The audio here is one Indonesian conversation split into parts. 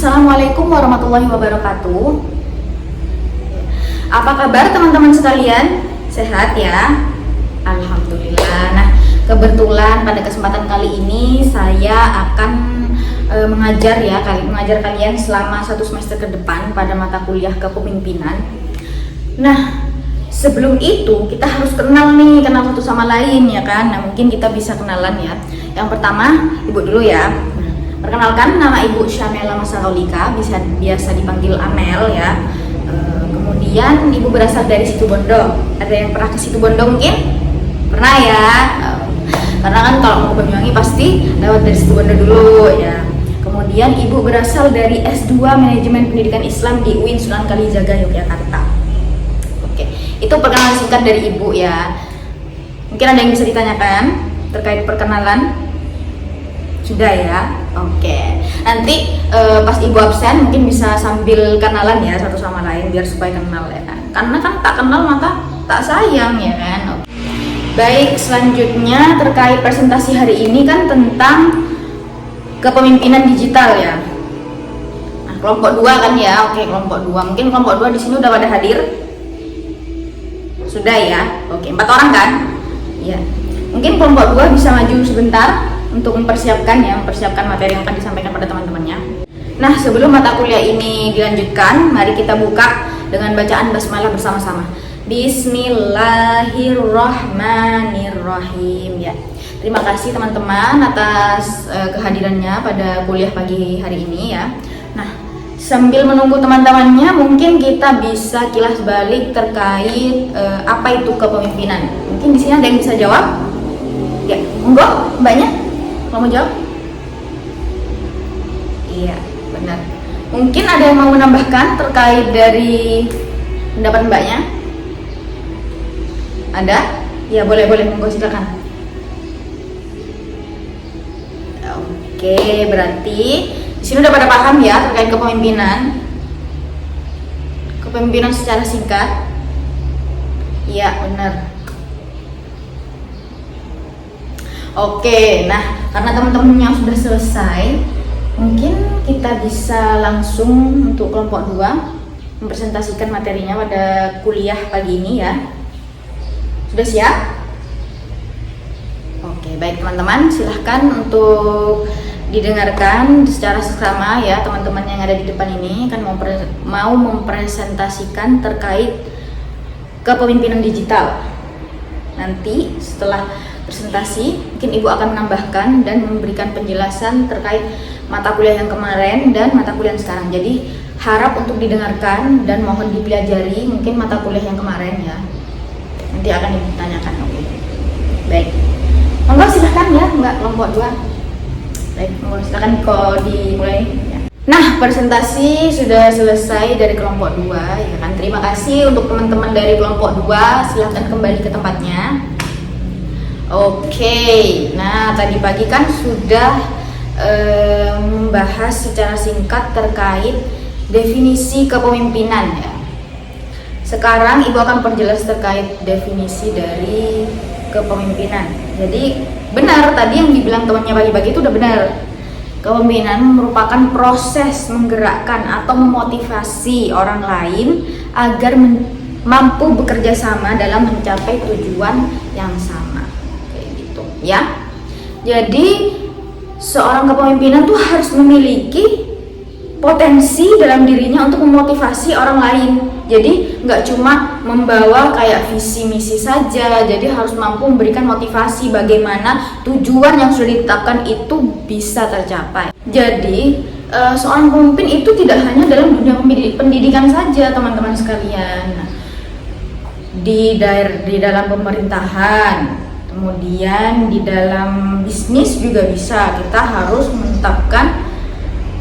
Assalamualaikum warahmatullahi wabarakatuh. Apa kabar teman-teman sekalian? Sehat ya? Alhamdulillah. Nah, kebetulan pada kesempatan kali ini saya akan mengajar kalian selama 1 semester ke depan pada mata kuliah kepemimpinan. Nah, sebelum itu kita harus kenal satu sama lain ya kan. Nah, mungkin kita bisa kenalan ya. Yang pertama, Ibu dulu ya. Perkenalkan, nama Ibu Syamela Masalolika, biasa dipanggil Amel ya. Kemudian Ibu berasal dari Situbondo. Ada yang pernah ke Situbondo mungkin? Pernah ya. Karena kan kalau mau ke Banyuwangi pasti lewat dari Situbondo dulu ya. Kemudian Ibu berasal dari S2 Manajemen Pendidikan Islam di UIN Sunan Kalijaga, Yogyakarta. Oke, itu perkenalan singkat dari Ibu ya. Mungkin ada yang bisa ditanyakan terkait perkenalan? Sudah ya? Oke. Nanti pas Ibu absen mungkin bisa sambil kenalan ya satu sama lain biar supaya kenal ya kan. Karena kan tak kenal maka tak sayang ya kan. Oke. Baik, selanjutnya terkait presentasi hari ini kan tentang kepemimpinan digital ya. Nah, kelompok 2 kan ya. Oke, kelompok 2. Mungkin kelompok 2 di sini udah pada hadir? Sudah ya. Oke, 4 orang kan? Iya. Mungkin kelompok 2 bisa maju sebentar untuk mempersiapkan materi yang akan disampaikan pada teman-temannya. Nah, sebelum mata kuliah ini dilanjutkan, mari kita buka dengan bacaan basmalah bersama-sama. Bismillahirrahmanirrahim ya. Terima kasih teman-teman atas kehadirannya pada kuliah pagi hari ini ya. Nah, sambil menunggu teman-temannya, mungkin kita bisa kilas balik terkait apa itu kepemimpinan. Mungkin di sini ada yang bisa jawab? Ya, monggo mbaknya. Mau jawab? Iya, benar. Mungkin ada yang mau menambahkan terkait dari pendapat mbaknya? Ada? Ya, boleh, monggo silakan. Oke, berarti di sini udah pada paham ya terkait kepemimpinan. Kepemimpinan secara singkat. Iya, benar. Oke, nah karena teman-temannya sudah selesai, mungkin kita bisa langsung untuk kelompok 2 mempresentasikan materinya pada kuliah pagi ini ya. Sudah siap? Oke, baik teman-teman, silahkan untuk didengarkan secara seksama ya. Teman-teman yang ada di depan ini kan mau mempresentasikan terkait kepemimpinan digital. Nanti setelah presentasi mungkin Ibu akan menambahkan dan memberikan penjelasan terkait mata kuliah yang kemarin dan mata kuliah yang sekarang. Jadi harap untuk didengarkan dan mohon dipelajari mungkin mata kuliah yang kemarin ya. Nanti akan ditanyakan. Oke. Baik. Monggo silahkan ya Mbak kelompok 2. Baik, monggo silahkan kalau dimulai ya. Nah, presentasi sudah selesai dari kelompok 2 ya kan. Terima kasih untuk teman-teman dari kelompok 2. Silahkan kembali ke tempatnya. Oke, nah tadi pagi kan sudah membahas secara singkat terkait definisi kepemimpinan ya. Sekarang Ibu akan perjelas terkait definisi dari kepemimpinan. Jadi benar tadi yang dibilang temannya pagi-pagi itu udah benar. Kepemimpinan merupakan proses menggerakkan atau memotivasi orang lain agar mampu bekerja sama dalam mencapai tujuan yang sama. Ya, jadi seorang kepemimpinan tuh harus memiliki potensi dalam dirinya untuk memotivasi orang lain. Jadi nggak cuma membawa kayak visi misi saja, jadi harus mampu memberikan motivasi bagaimana tujuan yang sudah ditetapkan itu bisa tercapai. Jadi seorang pemimpin itu tidak hanya dalam dunia pendidikan saja teman-teman sekalian, di dalam pemerintahan. Kemudian di dalam bisnis juga bisa. Kita harus menetapkan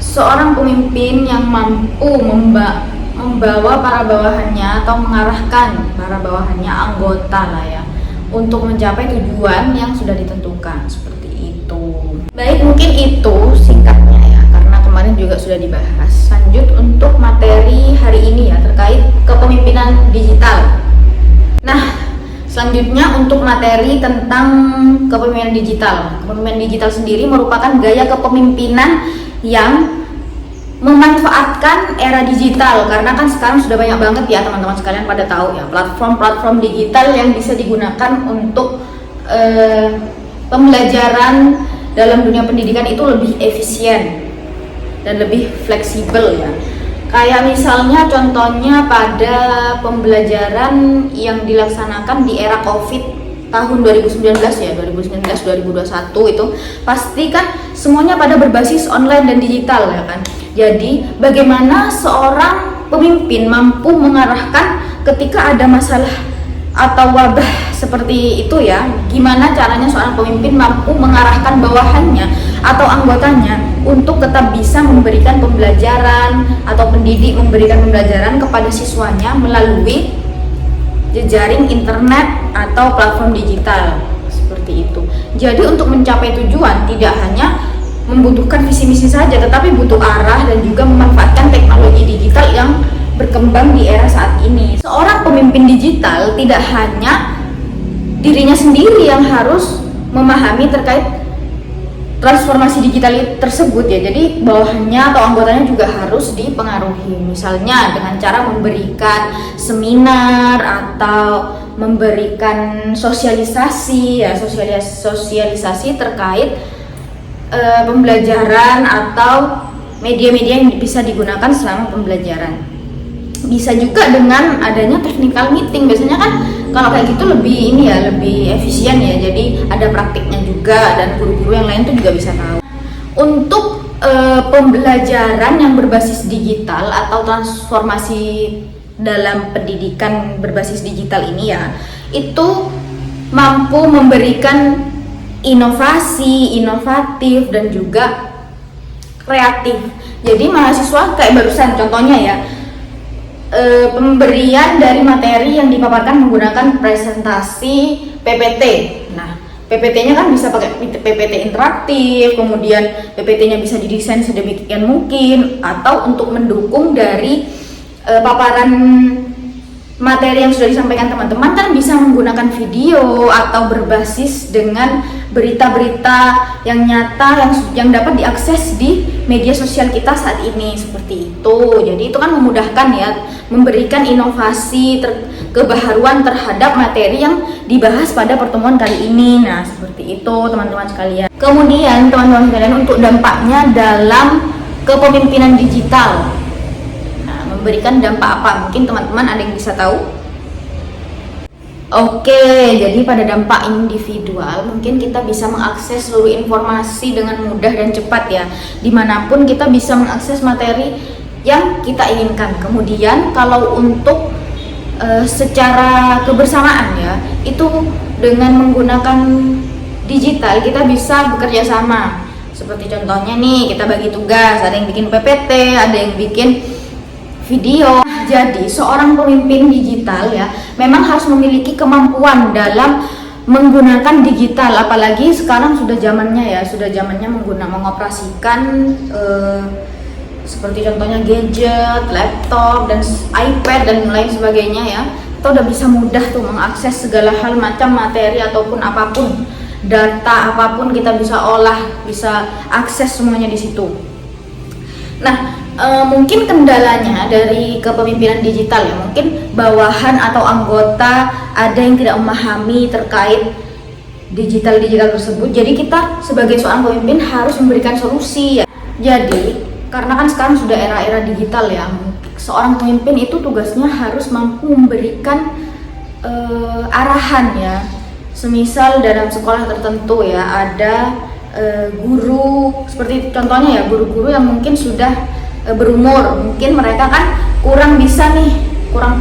seorang pemimpin yang mampu membawa para bawahannya atau mengarahkan para bawahannya, anggota lah ya, untuk mencapai tujuan yang sudah ditentukan. Seperti itu. Baik, mungkin itu singkatnya ya, karena kemarin juga sudah dibahas. Lanjut untuk materi hari ini ya terkait kepemimpinan digital. Nah, selanjutnya untuk materi tentang kepemimpinan digital. Kepemimpinan digital sendiri merupakan gaya kepemimpinan yang memanfaatkan era digital, karena kan sekarang sudah banyak banget ya teman-teman sekalian pada tahu ya platform-platform digital yang bisa digunakan untuk pembelajaran dalam dunia pendidikan itu lebih efisien dan lebih fleksibel ya. Kayak misalnya contohnya pada pembelajaran yang dilaksanakan di era COVID tahun 2019 ya, 2019-2021 itu pasti kan semuanya pada berbasis online dan digital ya kan. Jadi bagaimana seorang pemimpin mampu mengarahkan ketika ada masalah atau wabah seperti itu ya, gimana caranya seorang pemimpin mampu mengarahkan bawahannya atau anggotanya untuk tetap bisa memberikan pembelajaran atau pendidik memberikan pembelajaran kepada siswanya melalui jejaring internet atau platform digital seperti itu. Jadi untuk mencapai tujuan tidak hanya membutuhkan visi misi saja, tetapi butuh arah dan juga memanfaatkan teknologi digital yang berkembang di era saat ini. Seorang pemimpin digital tidak hanya dirinya sendiri yang harus memahami terkait transformasi digital tersebut ya, jadi bawahannya atau anggotanya juga harus dipengaruhi, misalnya dengan cara memberikan seminar atau memberikan sosialisasi ya, sosialisasi terkait pembelajaran atau media-media yang bisa digunakan selama pembelajaran. Bisa juga dengan adanya technical meeting, biasanya kan kalau kayak gitu lebih ini ya, lebih efisien ya, jadi ada praktiknya juga dan guru-guru yang lain tuh juga bisa tahu. Untuk pembelajaran yang berbasis digital atau transformasi dalam pendidikan berbasis digital ini ya, itu mampu memberikan inovasi, inovatif dan juga kreatif. Jadi mahasiswa kayak barusan contohnya ya, pemberian dari materi yang dipaparkan menggunakan presentasi PPT. Nah, PPT-nya kan bisa pakai PPT interaktif, kemudian PPT-nya bisa didesain sedemikian mungkin, atau untuk mendukung dari paparan materi yang sudah disampaikan teman-teman kan bisa menggunakan video atau berbasis dengan berita-berita yang nyata yang dapat diakses di media sosial kita saat ini seperti itu. Jadi itu kan memudahkan ya, memberikan inovasi kebaharuan terhadap materi yang dibahas pada pertemuan kali ini. Nah, seperti itu teman-teman sekalian. Kemudian teman-teman sekalian, untuk dampaknya dalam kepemimpinan digital. Memberikan dampak apa? Mungkin teman-teman ada yang bisa tahu? Oke, jadi pada dampak individual mungkin kita bisa mengakses seluruh informasi dengan mudah dan cepat ya, dimanapun kita bisa mengakses materi yang kita inginkan. Kemudian kalau untuk secara kebersamaan ya, itu dengan menggunakan digital kita bisa bekerja sama. Seperti contohnya nih, kita bagi tugas, ada yang bikin PPT, ada yang bikin video. Jadi seorang pemimpin digital ya memang harus memiliki kemampuan dalam menggunakan digital, apalagi sekarang sudah zamannya mengoperasikan seperti contohnya gadget, laptop dan iPad dan lain sebagainya ya. Kita udah bisa mudah tuh mengakses segala hal macam materi ataupun apapun, data apapun kita bisa olah, bisa akses semuanya di situ. Nah, mungkin kendalanya dari kepemimpinan digital ya, mungkin bawahan atau anggota ada yang tidak memahami terkait digital tersebut. Jadi kita sebagai seorang pemimpin harus memberikan solusi ya. Jadi karena kan sekarang sudah era digital ya, seorang pemimpin itu tugasnya harus mampu memberikan arahan ya. Semisal dalam sekolah tertentu ya ada guru, seperti contohnya ya guru-guru yang mungkin sudah berumur, mungkin mereka kan kurang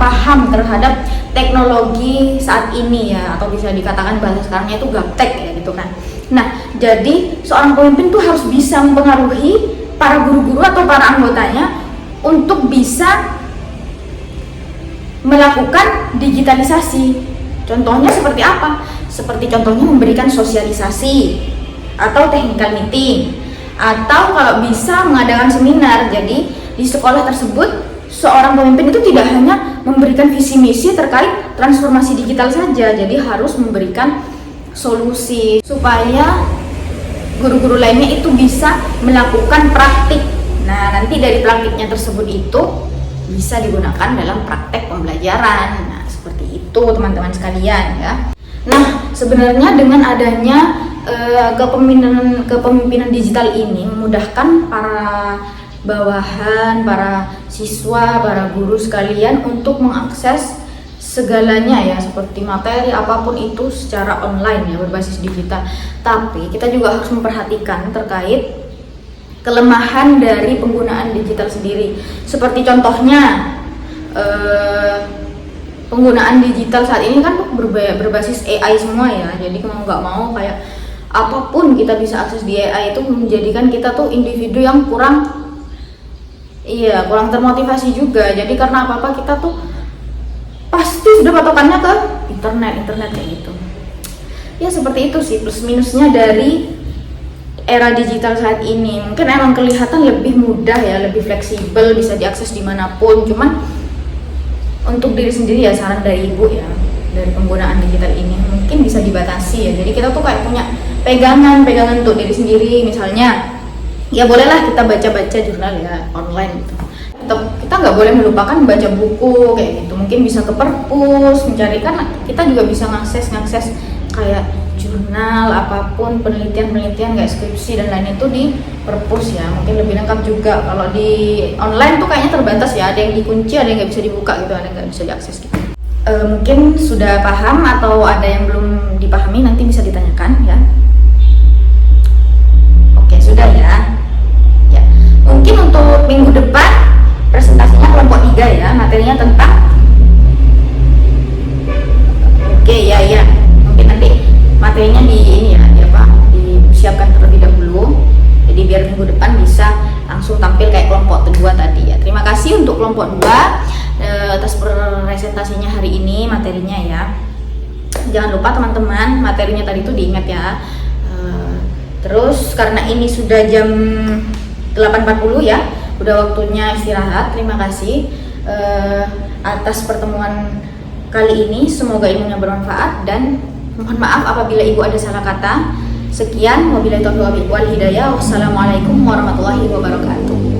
paham terhadap teknologi saat ini ya, atau bisa dikatakan bahasa sekarangnya itu gaptek ya gitu kan. Nah, jadi seorang pemimpin tuh harus bisa mempengaruhi para guru-guru atau para anggotanya untuk bisa melakukan digitalisasi. Contohnya seperti apa? Seperti contohnya memberikan sosialisasi atau technical meeting, atau kalau bisa mengadakan seminar. Jadi di sekolah tersebut seorang pemimpin itu tidak hanya memberikan visi misi terkait transformasi digital saja, jadi harus memberikan solusi supaya guru-guru lainnya itu bisa melakukan praktik Nah, nanti dari praktiknya tersebut itu bisa digunakan dalam praktek pembelajaran. Nah, seperti itu teman-teman sekalian ya. Nah, sebenarnya dengan adanya kepemimpinan digital ini memudahkan para bawahan, para siswa, para guru sekalian untuk mengakses segalanya ya, seperti materi apapun itu secara online ya, berbasis digital. Tapi kita juga harus memperhatikan terkait kelemahan dari penggunaan digital sendiri. Seperti contohnya penggunaan digital saat ini kan berbasis AI semua ya. Jadi mau nggak mau kayak apapun kita bisa akses di AI, itu menjadikan kita tuh individu yang kurang termotivasi juga. Jadi karena apa-apa kita tuh pasti sudah patokannya ke internet kayak gitu. Ya seperti itu sih plus minusnya dari era digital saat ini. Mungkin emang kelihatan lebih mudah ya, lebih fleksibel, bisa diakses dimanapun. Cuman untuk diri sendiri ya, saran dari ibu ya, dari penggunaan digital ini mungkin bisa dibatasi ya. Jadi kita tuh kayak punya pegangan untuk diri sendiri. Misalnya ya bolehlah kita baca jurnal ya online gitu. Kita nggak boleh melupakan baca buku kayak gitu. Mungkin bisa ke perpus mencari, kan kita juga bisa ngakses kayak jurnal apapun, penelitian kayak skripsi dan lain itu di perpus ya, mungkin lebih lengkap juga. Kalau di online tuh kayaknya terbatas ya, ada yang dikunci, ada yang nggak bisa dibuka gitu, ada yang nggak bisa diakses gitu. Mungkin sudah paham atau ada yang belum dipahami nanti bisa ditanyakan ya. Oke sudah ya. Mungkin untuk minggu depan presentasinya kelompok 3 ya, materinya tentang ya mungkin nanti materinya disiapkan terlebih dahulu, jadi biar minggu depan bisa langsung tampil kayak kelompok kedua tadi ya. Terima kasih untuk kelompok 2 atas presentasinya hari ini, materinya ya. Jangan lupa teman-teman, materinya tadi itu diingat ya. Terus karena ini sudah jam 8.40 ya, udah waktunya istirahat. Terima kasih atas pertemuan kali ini, semoga ilmunya bermanfaat dan mohon maaf apabila ibu ada salah kata. Sekian, wabillahi taufiq wal hidayah. Wassalamualaikum warahmatullahi wabarakatuh.